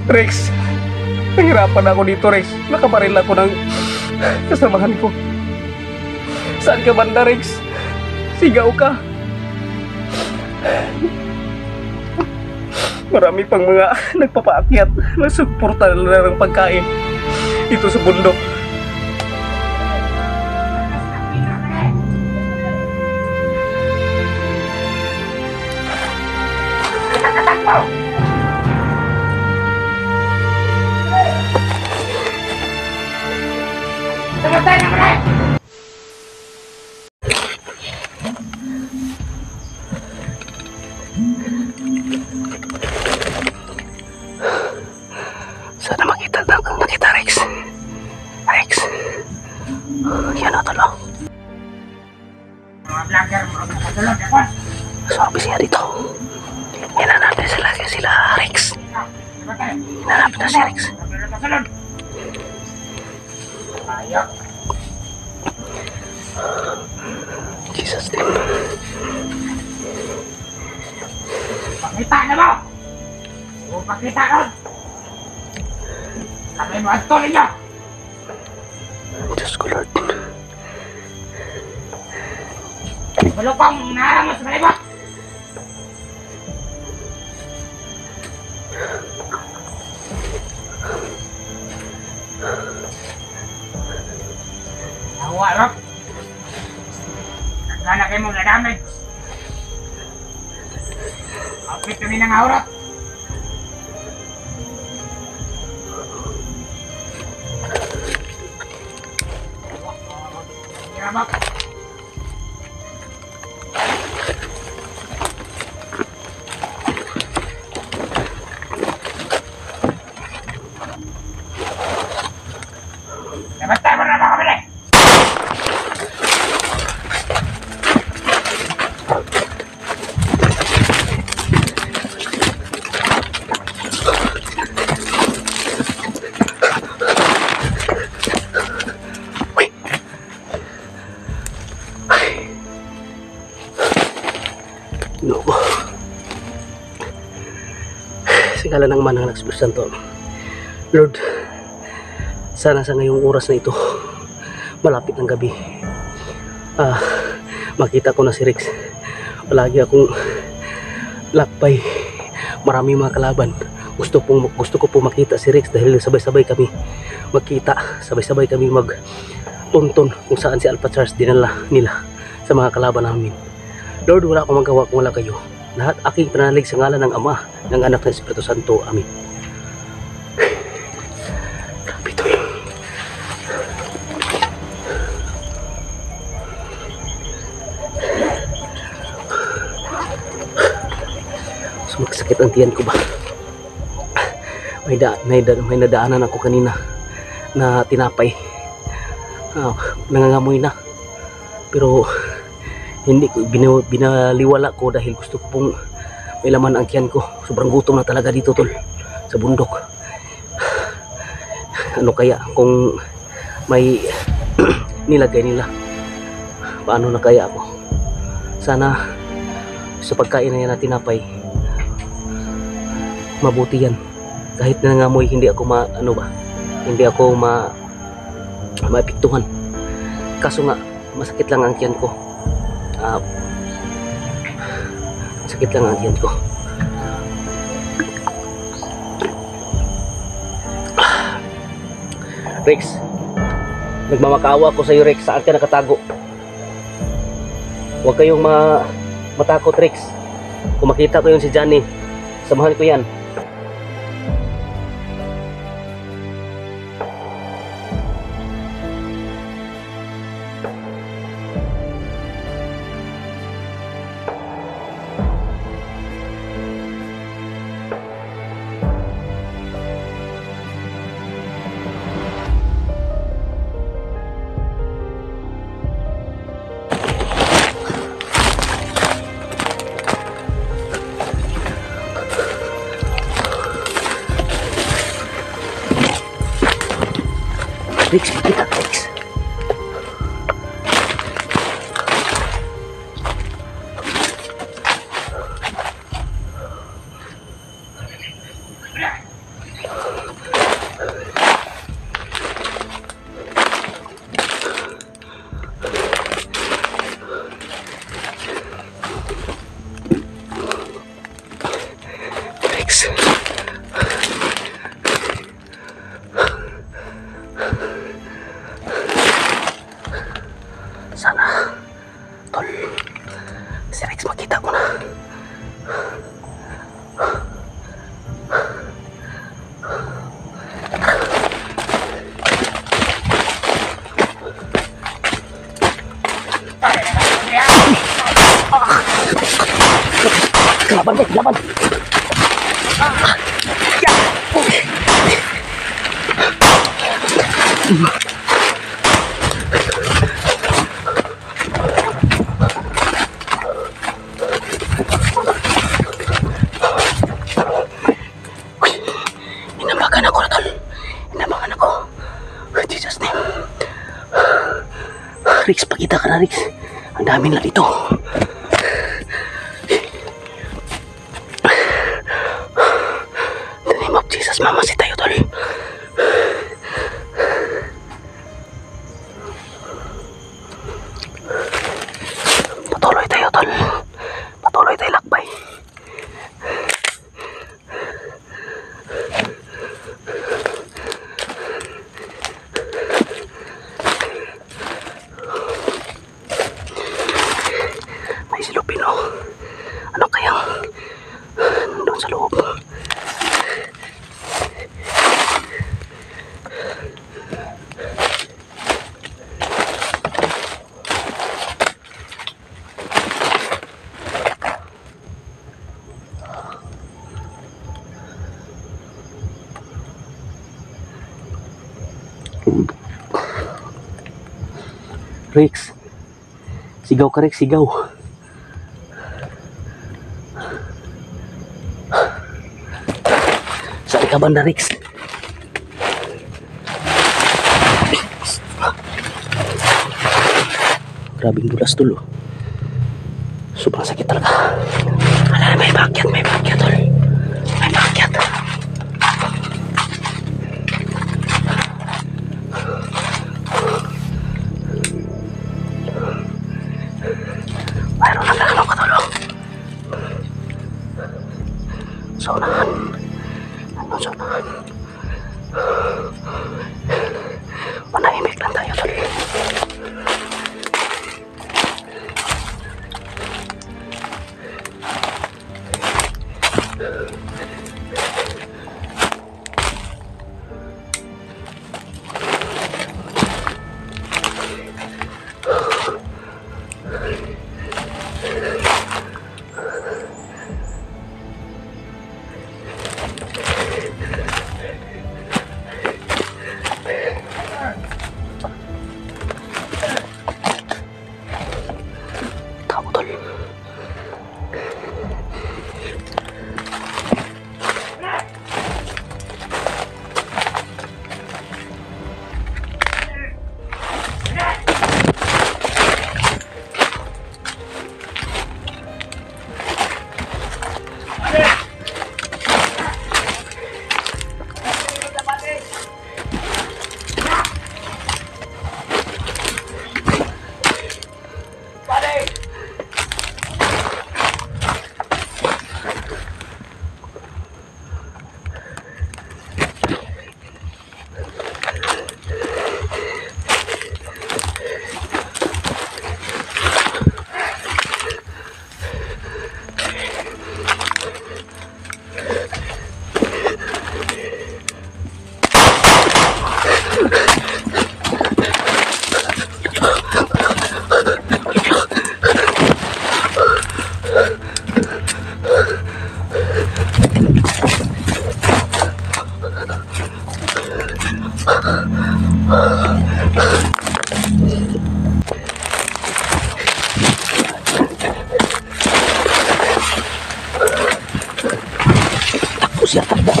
Rex, nahirapan ako dito, Rex. Nakabaril ako ng kasamahan ko. Saan ka banda, Rex? Sigaw ka. Marami pang mga nagpapaakyat na suporta na ng pagkain dito sa bundok. Sana makita Rex. Rex. Yan o tolo. Mga vlogger, mga katulog ako. Sabi siya dito. Hinanapin sila Rex. Hinanapin na si Rex. Ayaw. Jesus din. Pakita na mo! Pakita ka! Kami mo ang tuloy niyo! Diyos ko, Lord. Malupang narang mas malibot! Nahuwa, Rob! Nagkala kayo mong nadamage! Kapit kami ng aurat! Hirabak! Dapat tayo na makabili! No. Sigala ng manang Espiritu Santo. Lord, sana sa ngayong oras na ito, malapit ng gabi, makita ko na si Rex. Palagi akong lakbay, marami mga kalaban. Gusto ko po makita si Rex dahil sabay-sabay kami magkita, sabay-sabay kami magtuntun kung saan si Alpha Charles dinala nila sa mga kalaban namin. Lord, wala akong magawa kung wala kayo. Lahat aking panalig sa ngalan ng Ama, ng Anak ng Espiritu Santo. Amen. Grabe ito yun. Sumagsakit ang tiyan ko ba? May nadaanan ako kanina na tinapay. Nangangamoy na. Pero hindi ko binaliwala ko dahil gusto ko pong may laman ang tiyan ko. Sobrang gutom na talaga dito, tol, sa bundok. Ano kaya kung may nilagay nila? Paano na kaya ako? Sana sa pagkain na yan na tinapay, mabuti yan. Kahit nangangamoy, hindi ako maapektuhan. Kaso nga, masakit lang ang tiyan ko. Sakit lang ang tiyan ko. Rex, nagmamakaawa ko sa iyo, Rex. Saan ka nakatago? Huwag kayong matakot, Rex. Kung makita ko yung si Johnny, samahan ko yan. Rex, kita Rex. Rick, laban. Inambakan ako, tol. Inambakan ako. Jesus name. Rix, pakita ka na, Rix. Ang dami na dito. In the name of Jesus, mamasid tayo, tol. Patuloy tayo, tol. Patuloy tayo lakbay. May silupin, oh. Ano kayang nandun sa loob? Rex, sigaw ka, Rex, sigaw. Saan ka banda, Rex? Grabing dulas, tol. Sobrang sakit talaga. Wala, may bakyat, tol. May bakyat. Mayroon na ano ka, tol. Saunahan. Ano saunahan? Manahimik lang tayo, tol. Tao, tol. Takbo siya, takbo.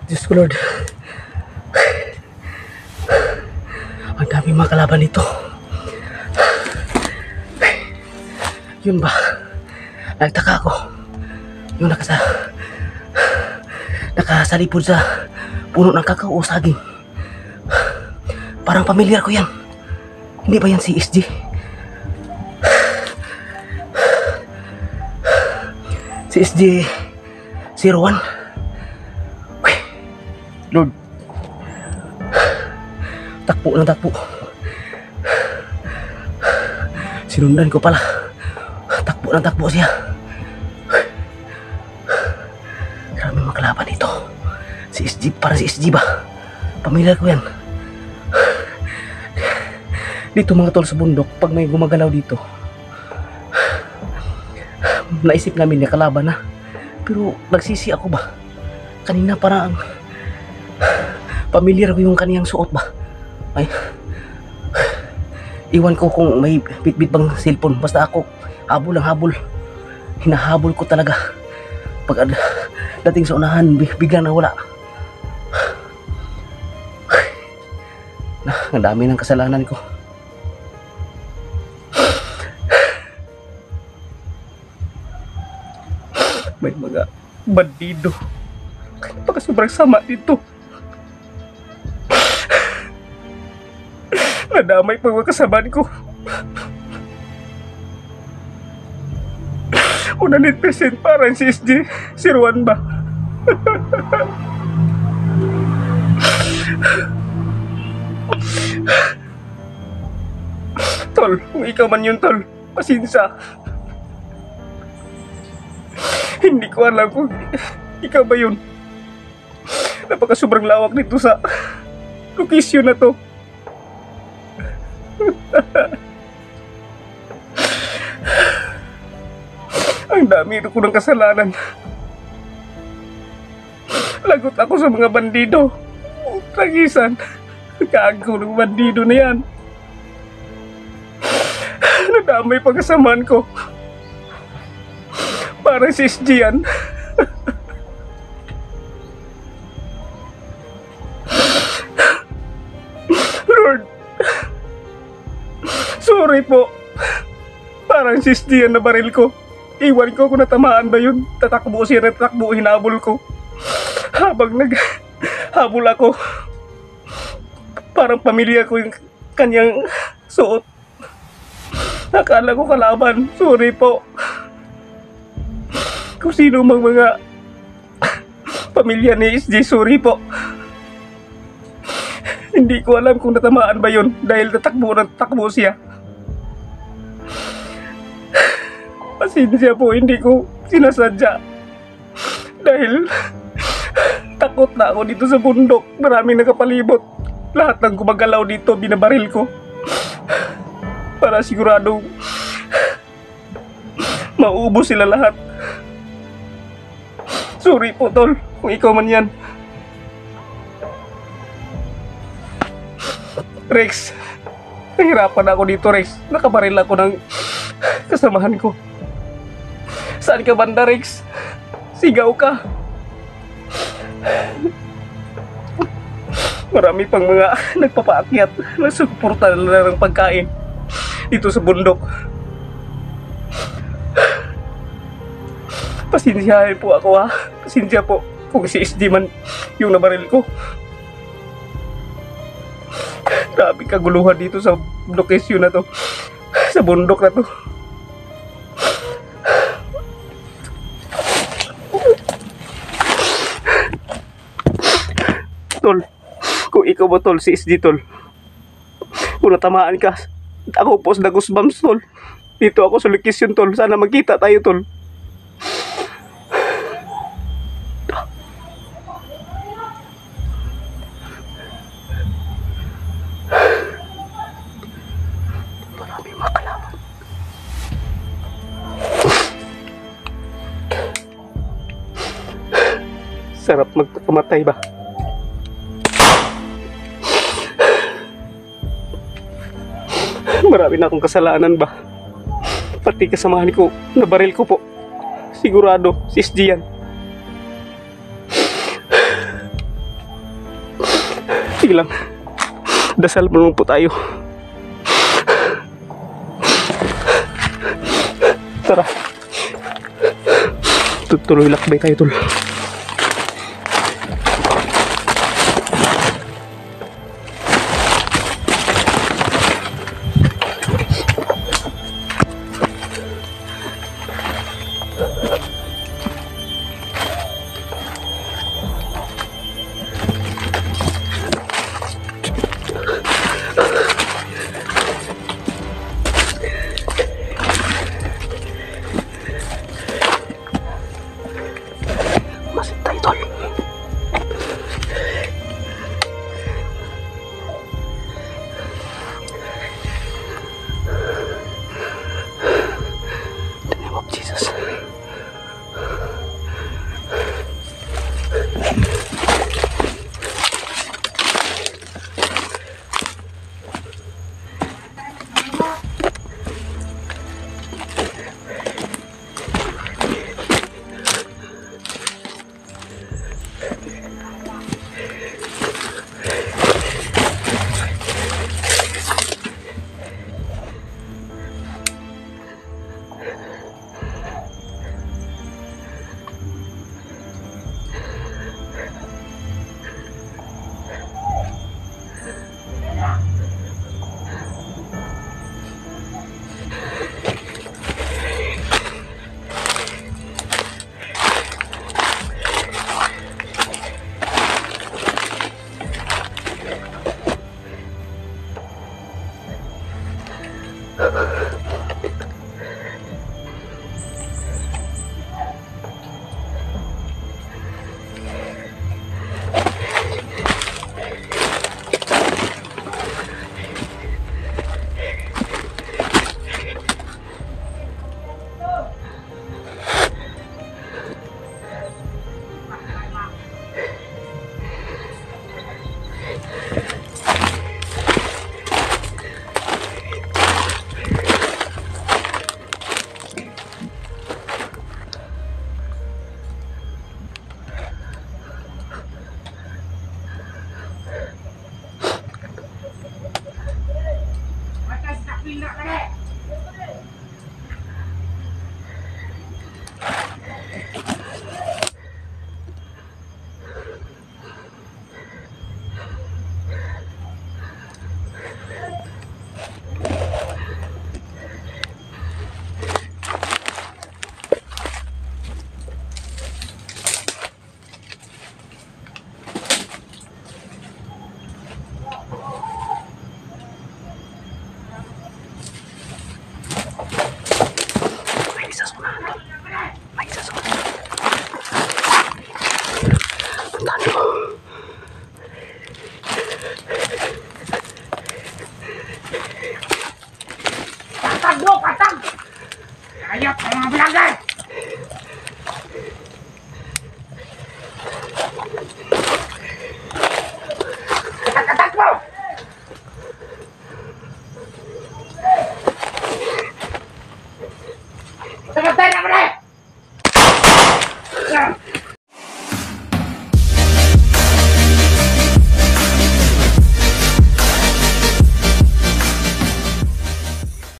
Diyos ko, Lord. Ang dami mga kalaban nito. Yun ba? Nagtaka ako. Yung nakasalipod sa puno ng kakao o saging. Parang pamilyar ko yan. Hindi ba yan si SG? Si SG 01? Uy, Lord. Takbo ng takbo. Sinundan ko pala. Takbo ng takbo siya. Grabe makalaban dito. Si SG, para si SG ba? Pamilyar ko yan. Dito mga tol sa bundok, pag may gumagalaw dito, naisip namin na kalaban na. Pero nagsisi ako ba? Kanina parang pamilyar ko yung kaniyang suot ba? Ay, iwan ko kung may bitbit bang cellphone. Basta ako, habol ang habol. Hinahabol ko talaga. Pag dating sa unahan, biglang nawala. Ang dami ng kasalanan ko. May mga bandido. Baka sobrang sama dito. Nadamay pag kasabahan ko. 100% parang si SG 01 ba? Tol, kung ikaw man yun tol, pasensya. Hindi ko alam kung ikaw ba yun. Napaka sobrang lawak nito sa location na to. Ang dami ko ng kasalanan. Lagot ako sa mga bandido. Tragisan. Gago ng bandido na yan. Nadamay pagkasamaan ko. Parang si SG yan. Lord, sorry po. Parang si SG yan na baril ko. Iwan ko kung natamaan ba yun. Tatakbo siya, tatakbo, hinabol ko. Habang naghabol ako, parang pamilya ko yung kanyang suot. Akala ko kalaban. Sorry po. Kung sino mang mga pamilya ni SG, sorry po. Hindi ko alam kung natamaan ba yun dahil tatakbo siya. Pasensya po, hindi ko sinasadya. Dahil takot na ako dito sa bundok. Maraming nakapalibot. Lahat ng gumagalaw dito, binabaril ko. Para siguradong maubos sila lahat. Sorry po, tol, kung ikaw man yan. Rex, nahirapan ako dito, Rex. Nakabaril ako ng kasamahan ko. Saan ka banda, Rex? Sigaw ka. Marami pang mga nagpapaakyat. Nagsuporta na ng pagkain dito sa bundok. Pasensyahin po ako ha. Pasensya po kung si SG man yung nabaril ko. Grabe kaguluhan dito sa location na to. Sa bundok na to. Tol, kung ikaw ba tol, si SG tol, kung natamaan ka, ako po sa Goosebumps tol. Dito ako sa location tol. Sana magkita tayo tol. Marami makalaban. Sarap magpakamatay ba? Marami na akong kasalanan ba? Pati kasamahan ko, nabaril ko po. Sigurado, si SG yan. Sige lang. Dasal mo po tayo. Tara. Tuloy lakbay tayo, tol. Masin tayo, tol. In the name of Jesus. Matas nak pindah kali. May isa sunahan, tol. May isa sunahan. Puntahan nyo. Patag bro, patag. Ayap sa mga vlogger. Katak bro.